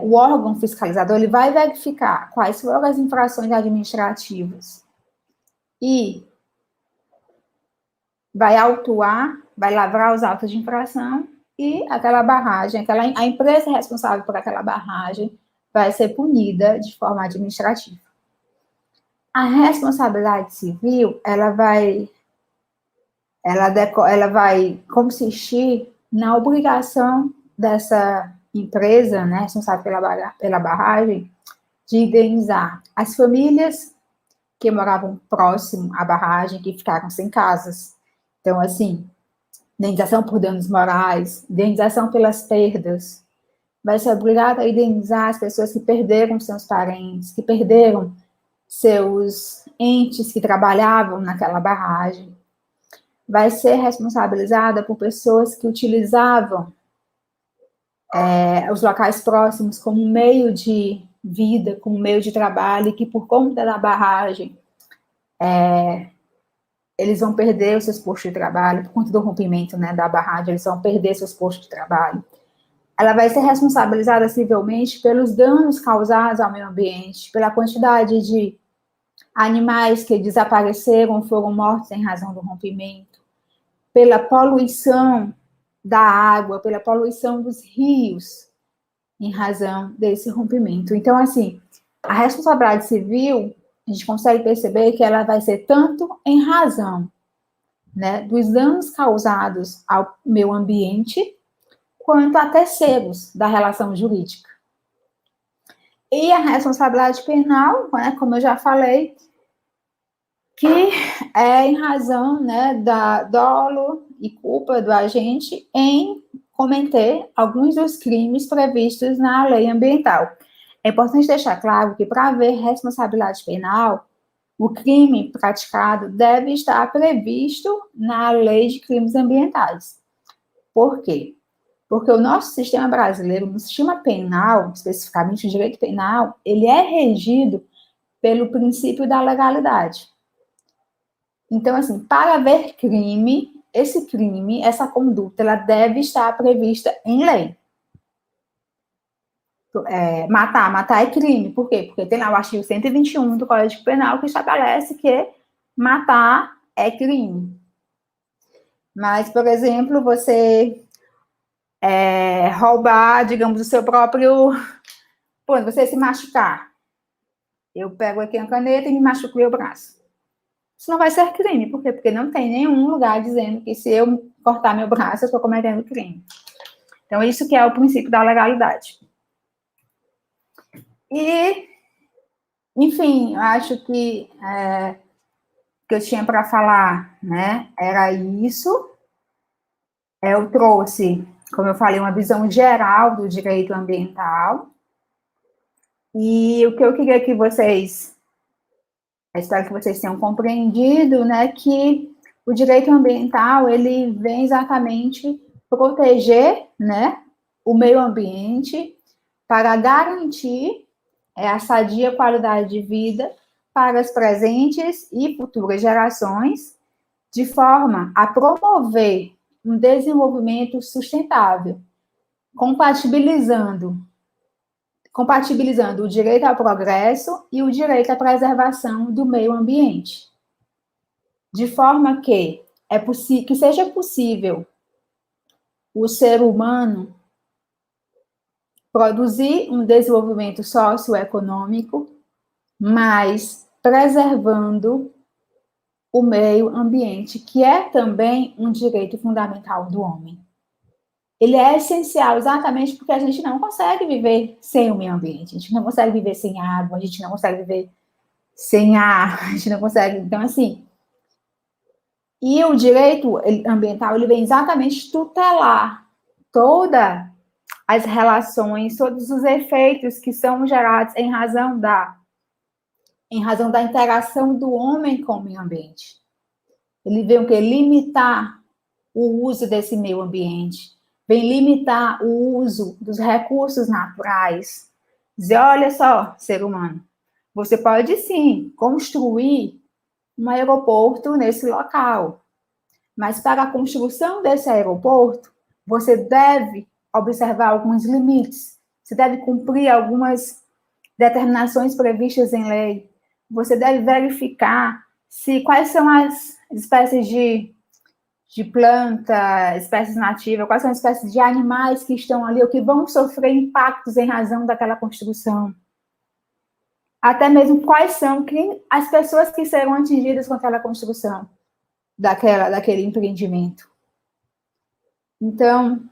o órgão fiscalizador ele vai verificar quais foram as infrações administrativas e vai autuar, vai lavrar os autos de infração e aquela barragem, a empresa responsável por aquela barragem vai ser punida de forma administrativa. A responsabilidade civil, ela vai consistir na obrigação dessa empresa, né, responsável pela barragem, de indenizar as famílias que moravam próximo à barragem, que ficaram sem casas. Então, assim, indenização por danos morais, indenização pelas perdas. Vai ser obrigada a indenizar as pessoas que perderam seus parentes, que perderam seus entes que trabalhavam naquela barragem. Vai ser responsabilizada por pessoas que utilizavam os locais próximos como meio de vida, como meio de trabalho, e que por conta da barragem, eles vão perder os seus postos de trabalho, por conta do rompimento, né, da barragem, eles vão perder seus postos de trabalho. Ela vai ser responsabilizada civilmente pelos danos causados ao meio ambiente, pela quantidade de animais que desapareceram, foram mortos em razão do rompimento, pela poluição da água, pela poluição dos rios, em razão desse rompimento. Então, assim, a responsabilidade civil, a gente consegue perceber que ela vai ser tanto em razão, né, dos danos causados ao meio ambiente, quanto a terceiros da relação jurídica. E a responsabilidade penal, né, como eu já falei, que é em razão, né, da dolo e culpa do agente em cometer alguns dos crimes previstos na lei ambiental. É importante deixar claro que, para haver responsabilidade penal, o crime praticado deve estar previsto na lei de crimes ambientais. Por quê? Porque o nosso sistema brasileiro, no sistema penal, especificamente o direito penal, ele é regido pelo princípio da legalidade. Então, assim, para haver crime, esse crime, essa conduta, ela deve estar prevista em lei. Matar é crime. Por quê? Porque tem lá o artigo 121 do Código Penal que estabelece que matar é crime. Mas, por exemplo, você roubar, digamos, o seu próprio... Pô, você se machucar. Eu pego aqui a caneta e me machuco o meu braço. Isso não vai ser crime. Por quê? Porque não tem nenhum lugar dizendo que se eu cortar meu braço, eu estou cometendo crime. Então, isso que é o princípio da legalidade. E, enfim, acho que eu tinha para falar, né, era isso. Eu trouxe, como eu falei, uma visão geral do direito ambiental. E o que eu queria que vocês, espero que vocês tenham compreendido, né, que o direito ambiental, ele vem exatamente proteger, né, o meio ambiente para garantir a sadia qualidade de vida para as presentes e futuras gerações, de forma a promover um desenvolvimento sustentável, compatibilizando o direito ao progresso e o direito à preservação do meio ambiente, de forma que que seja possível o ser humano produzir um desenvolvimento socioeconômico, mas preservando o meio ambiente, que é também um direito fundamental do homem. Ele é essencial exatamente porque a gente não consegue viver sem o meio ambiente, a gente não consegue viver sem água, a gente não consegue viver sem ar, a gente não consegue. Então, assim, e o direito ambiental, ele vem exatamente tutelar todas as relações, todos os efeitos que são gerados em razão da interação do homem com o meio ambiente. Ele vem o quê? Limitar o uso desse meio ambiente, vem limitar o uso dos recursos naturais. Dizer, olha só, ser humano, você pode sim construir um aeroporto nesse local, mas para a construção desse aeroporto, você deve observar alguns limites, você deve cumprir algumas determinações previstas em lei, você deve verificar quais são as espécies de planta, espécies nativas, quais são as espécies de animais que estão ali, ou que vão sofrer impactos em razão daquela construção. Até mesmo quais são as pessoas que serão atingidas com aquela construção, daquele empreendimento. Então,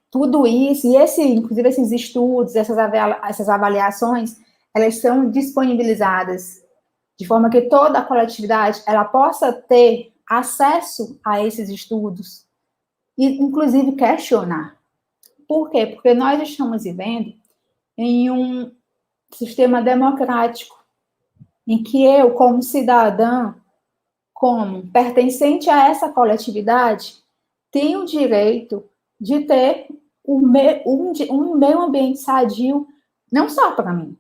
tudo isso, inclusive esses estudos, essas avaliações, elas são disponibilizadas de forma que toda a coletividade ela possa ter acesso a esses estudos e, inclusive, questionar. Por quê? Porque nós estamos vivendo em um sistema democrático, em que eu, como cidadã, como pertencente a essa coletividade, tenho o direito de ter um meio ambiente sadio, não só para mim,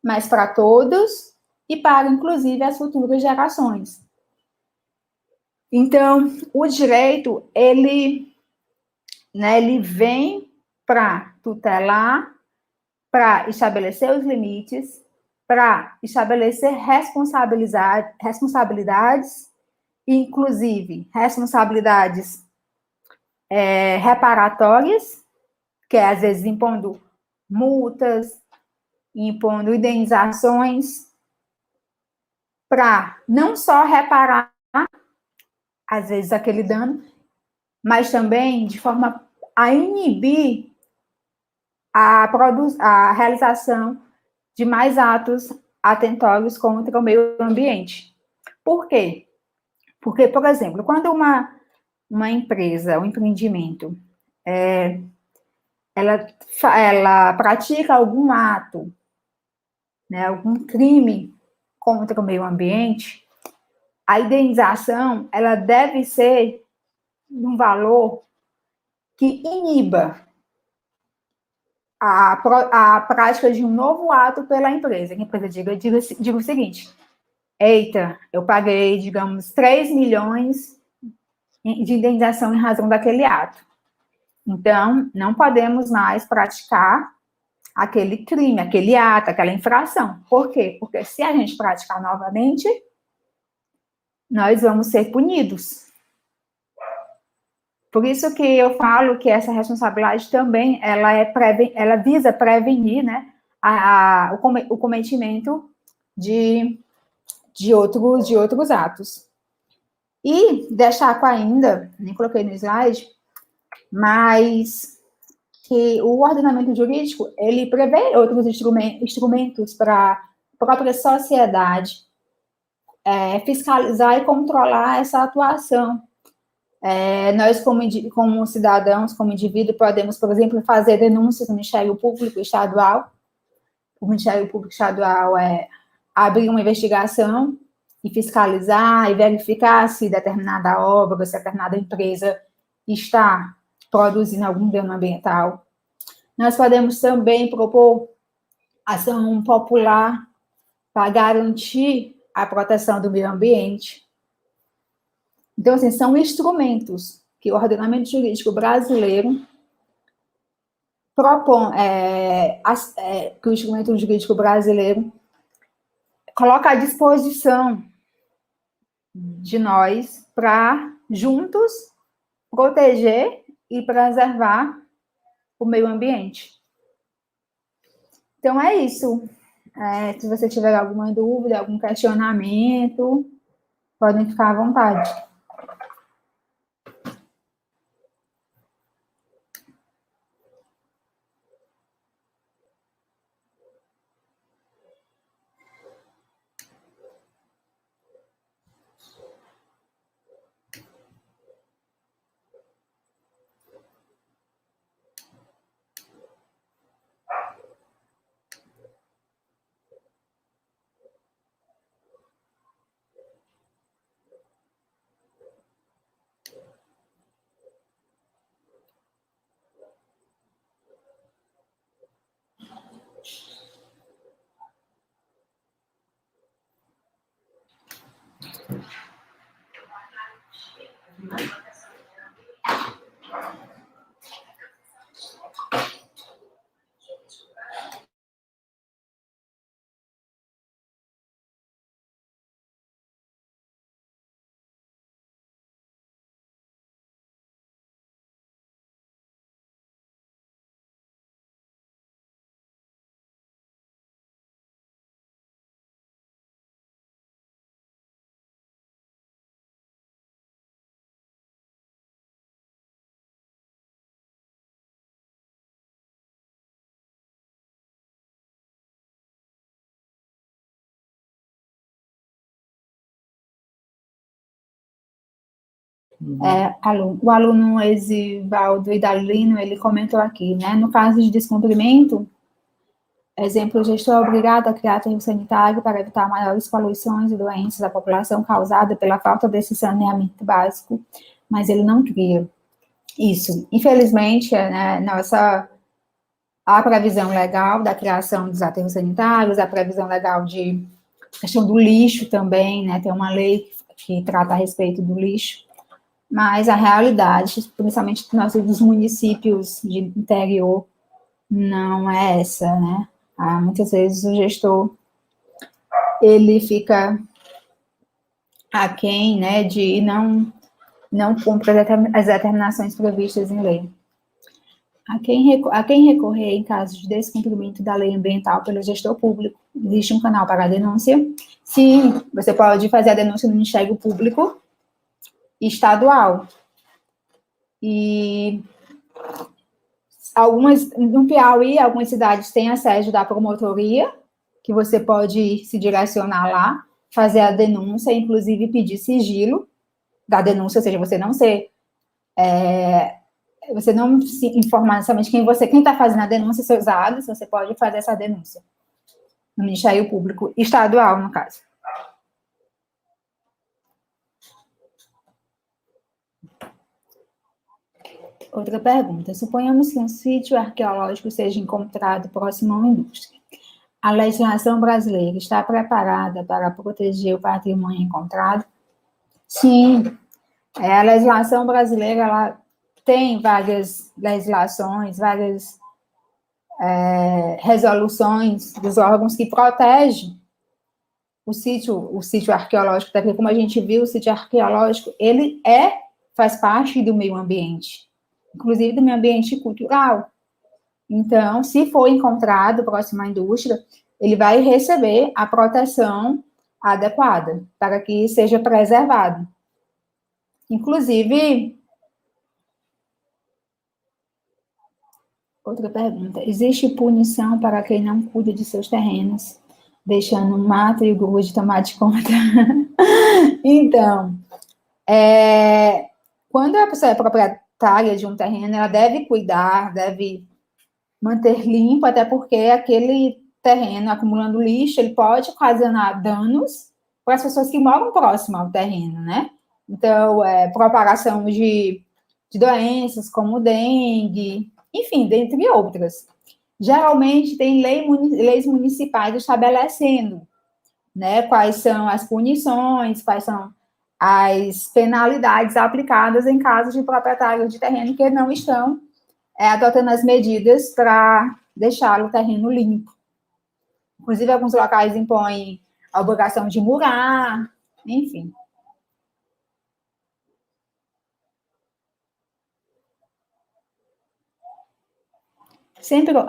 mas para todos e para, inclusive, as futuras gerações. Então, o direito, ele vem para tutelar, para estabelecer os limites, para estabelecer responsabilidades, inclusive responsabilidades reparatórias, que é, às vezes, impondo multas, impondo indenizações, para não só reparar, às vezes, aquele dano, mas também de forma a inibir a realização de mais atos atentórios contra o meio ambiente. Por quê? Porque, por exemplo, quando uma empresa, um empreendimento, ela pratica algum ato, né, algum crime contra o meio ambiente, a indenização ela deve ser um valor que iniba a prática de um novo ato pela empresa. A empresa diga o seguinte: eita, eu paguei, digamos, 3 milhões de indenização em razão daquele ato. Então, não podemos mais praticar aquele crime, aquele ato, aquela infração. Por quê? Porque se a gente praticar novamente, nós vamos ser punidos. Por isso que eu falo que essa responsabilidade também, ela visa prevenir, né, o cometimento de outros atos. E destaco ainda, nem coloquei no slide, mas que o ordenamento jurídico, ele prevê outros instrumentos para a própria sociedade fiscalizar e controlar essa atuação. Nós, como cidadãos, como indivíduo, podemos, por exemplo, fazer denúncias no Ministério Público Estadual. O Ministério Público Estadual abrir uma investigação e fiscalizar e verificar se determinada obra, se determinada empresa está produzindo algum dano ambiental. Nós podemos também propor ação popular para garantir a proteção do meio ambiente. Então, assim, são instrumentos que o ordenamento jurídico brasileiro propõe, que o instrumento jurídico brasileiro coloca à disposição de nós para, juntos, proteger e preservar o meio ambiente. Então, é isso. Se você tiver alguma dúvida, algum questionamento, podem ficar à vontade. O aluno Exivaldo Idalino, ele comentou aqui, né? No caso de descumprimento, exemplo, o gestor é obrigado a criar aterro sanitário para evitar maiores poluições e doenças da população causada pela falta desse saneamento básico, mas ele não cria isso. Infelizmente, né, a previsão legal da criação dos aterros sanitários, a previsão legal de questão do lixo também, né? Tem uma lei que trata a respeito do lixo, mas a realidade, principalmente dos municípios de interior, não é essa, né? Muitas vezes o gestor, ele fica aquém, né, de não cumpre as determinações previstas em lei. A quem recorrer em caso de descumprimento da lei ambiental pelo gestor público, existe um canal para a denúncia. Sim, você pode fazer a denúncia no Ministério Público Estadual. E no Piauí, algumas cidades têm a sede da promotoria, que você pode se direcionar lá, fazer a denúncia, inclusive pedir sigilo da denúncia, ou seja, você não se informar somente quem está fazendo a denúncia, seus dados, você pode fazer essa denúncia no Ministério Público Estadual, no caso. Outra pergunta. Suponhamos que um sítio arqueológico seja encontrado próximo a uma indústria. A legislação brasileira está preparada para proteger o patrimônio encontrado? Sim. A legislação brasileira, ela tem várias legislações, várias resoluções dos órgãos que protegem o sítio arqueológico, porque como a gente viu, o sítio arqueológico, ele faz parte do meio ambiente, inclusive do meio ambiente cultural. Então, se for encontrado próximo à indústria, ele vai receber a proteção adequada para que seja preservado. Inclusive, outra pergunta, existe punição para quem não cuida de seus terrenos, deixando o mato e o grude tomar de conta? Então, quando a pessoa é proprietária de um terreno, ela deve cuidar, deve manter limpo, até porque aquele terreno acumulando lixo, ele pode ocasionar danos para as pessoas que moram próximo ao terreno, né? Então, propagação de doenças como dengue, enfim, dentre outras. Geralmente, tem leis municipais estabelecendo, né, quais são as punições, quais são as penalidades aplicadas em casos de proprietários de terreno que não estão adotando as medidas para deixar o terreno limpo. Inclusive, alguns locais impõem a obrigação de murar, enfim.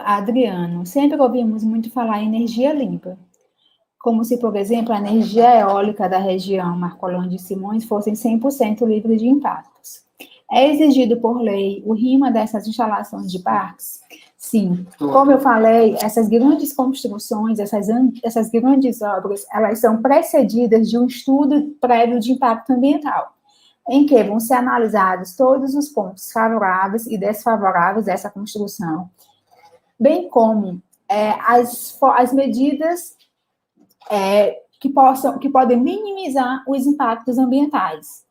Adriano, sempre ouvimos muito falar em energia limpa, como se, por exemplo, a energia eólica da região Marcolândia de Simões fosse 100% livre de impactos. É exigido por lei o RIMA dessas instalações de parques? Sim. Como eu falei, essas grandes construções, essas grandes obras, elas são precedidas de um estudo prévio de impacto ambiental, em que vão ser analisados todos os pontos favoráveis e desfavoráveis dessa construção, bem como as medidas que podem minimizar os impactos ambientais.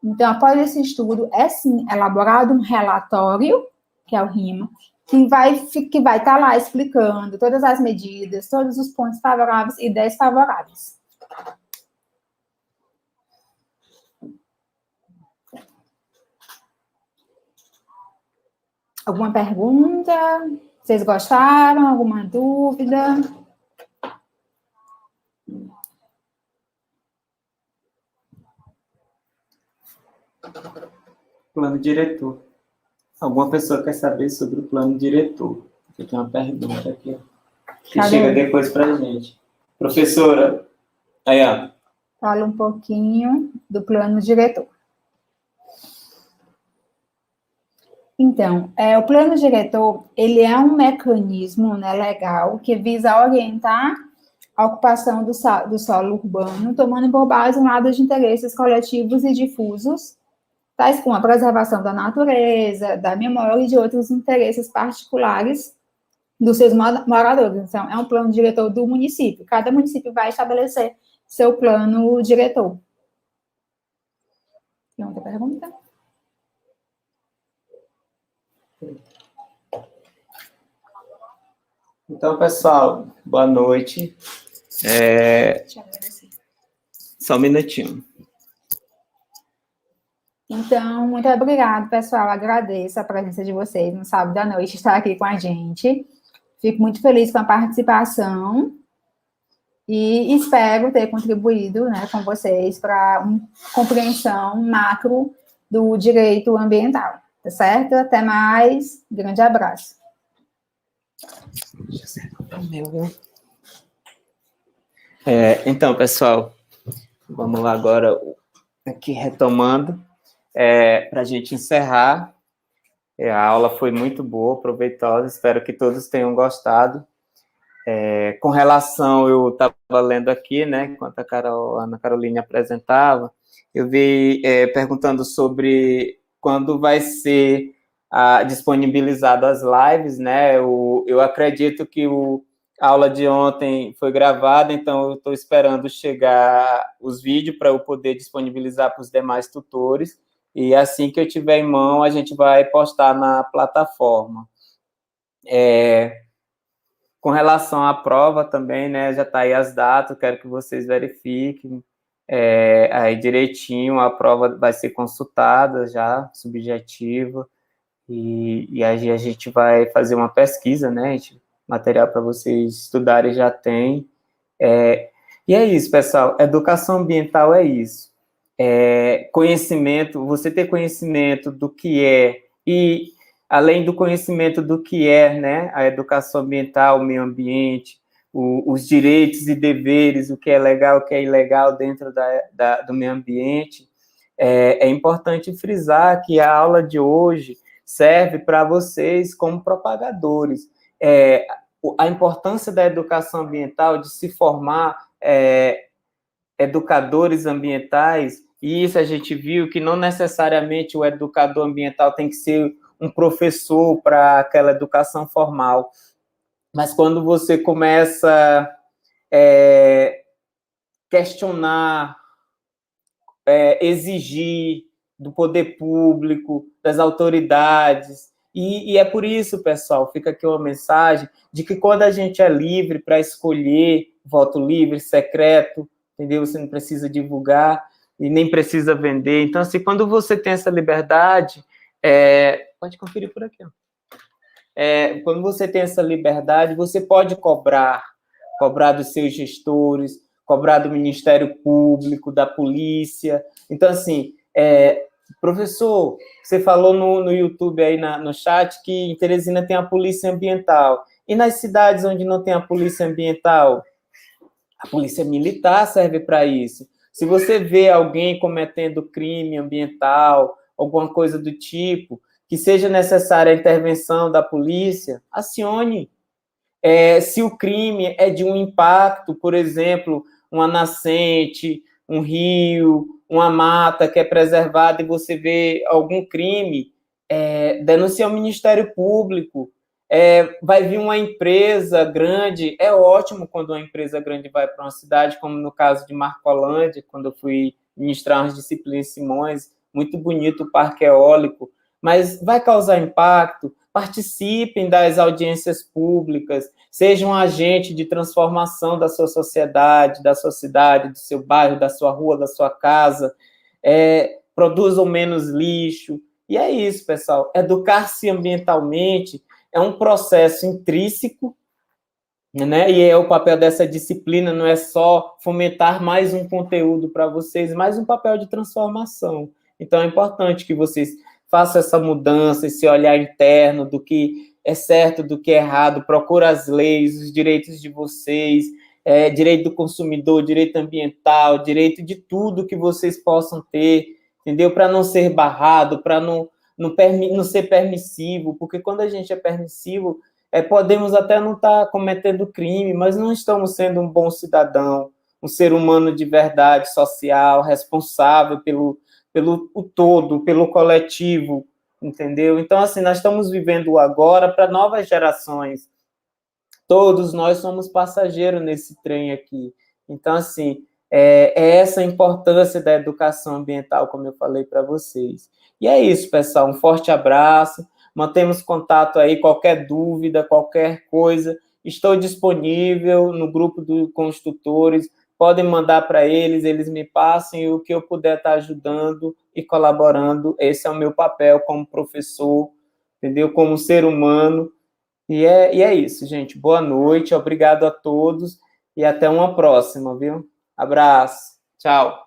Então, após esse estudo, é sim elaborado um relatório, que é o RIMA, que vai estar lá explicando todas as medidas, todos os pontos favoráveis e desfavoráveis. Alguma pergunta? Vocês gostaram? Alguma dúvida? Plano diretor. Alguma pessoa quer saber sobre o plano diretor? Eu tenho uma pergunta aqui, que chega depois para a gente. Professora, aí, ó. Fala um pouquinho do plano diretor. Então, o plano diretor, ele é um mecanismo, né, legal que visa orientar a ocupação do solo urbano, tomando por base um lado de interesses coletivos e difusos, tais como a preservação da natureza, da memória e de outros interesses particulares dos seus moradores. Então, é um plano diretor do município. Cada município vai estabelecer seu plano diretor. Tem outra pergunta? Então, pessoal, boa noite. Só um minutinho. Então, muito obrigada, pessoal. Agradeço a presença de vocês no sábado à noite, estar aqui com a gente. Fico muito feliz com a participação e espero ter contribuído, né, com vocês para uma compreensão macro do direito ambiental. Tá certo? Até mais. Grande abraço. Então, pessoal, vamos lá agora, aqui retomando, para a gente encerrar. A aula foi muito boa, proveitosa, espero que todos tenham gostado. Com relação, eu estava lendo aqui, né, enquanto a Ana Caroline apresentava, eu vi perguntando sobre quando vai ser disponibilizado as lives, né? Eu acredito que a aula de ontem foi gravada, então eu estou esperando chegar os vídeos para eu poder disponibilizar para os demais tutores, e assim que eu tiver em mão, a gente vai postar na plataforma. Com relação à prova também, né, já está aí as datas, quero que vocês verifiquem aí direitinho, a prova vai ser consultada já, subjetiva, e aí a gente vai fazer uma pesquisa, né, material para vocês estudarem já tem. E é isso, pessoal, educação ambiental é isso. Conhecimento, você ter conhecimento do que é, e além do conhecimento do que é, né, a educação ambiental, o meio ambiente, os direitos e deveres, o que é legal, o que é ilegal dentro do meio ambiente, é importante frisar que a aula de hoje serve para vocês como propagadores. A importância da educação ambiental, de se formar educadores ambientais, e isso a gente viu que não necessariamente o educador ambiental tem que ser um professor para aquela educação formal, mas quando você começa a questionar, exigir do poder público, das autoridades, e é por isso, pessoal, fica aqui uma mensagem de que quando a gente é livre para escolher, voto livre, secreto, entendeu? Você não precisa divulgar, e nem precisa vender. Então, assim, quando você tem essa liberdade, pode conferir por aqui, ó. Quando você tem essa liberdade, você pode cobrar dos seus gestores, cobrar do Ministério Público, da polícia. Então, assim, professor, você falou no YouTube aí no chat que em Teresina tem a polícia ambiental. E nas cidades onde não tem a polícia ambiental? A polícia militar serve para isso. Se você vê alguém cometendo crime ambiental, alguma coisa do tipo, que seja necessária a intervenção da polícia, acione. Se o crime é de um impacto, por exemplo, uma nascente, um rio, uma mata que é preservada e você vê algum crime, denuncie ao Ministério Público. Vai vir uma empresa grande, é ótimo quando uma empresa grande vai para uma cidade, como no caso de Marcolândia, quando eu fui ministrar umas disciplinas em Simões, muito bonito o parque eólico, mas vai causar impacto. Participem das audiências públicas, sejam um agente de transformação da sua sociedade, da sua cidade, do seu bairro, da sua rua, da sua casa, produzam menos lixo. E é isso, pessoal. Educar-se ambientalmente é um processo intrínseco, né? E o papel dessa disciplina não é só fomentar mais um conteúdo para vocês, mas um papel de transformação. Então, é importante que vocês façam essa mudança, esse olhar interno do que é certo, do que é errado, procura as leis, os direitos de vocês, direito do consumidor, direito ambiental, direito de tudo que vocês possam ter, entendeu? Para não ser barrado, para não ser permissivo, porque quando a gente é permissivo, podemos até não estar cometendo crime, mas não estamos sendo um bom cidadão, um ser humano de verdade, social, responsável pelo todo, pelo coletivo, entendeu? Então, assim, nós estamos vivendo o agora para novas gerações. Todos nós somos passageiros nesse trem aqui. Então, assim, essa a importância da educação ambiental, como eu falei para vocês. E é isso, pessoal. Um forte abraço. Mantemos contato aí, qualquer dúvida, qualquer coisa. Estou disponível no grupo com os tutores. Podem mandar para eles me passem e o que eu puder estar ajudando e colaborando. Esse é o meu papel como professor, entendeu? Como ser humano. E é isso, gente. Boa noite, obrigado a todos e até uma próxima, viu? Abraço. Tchau.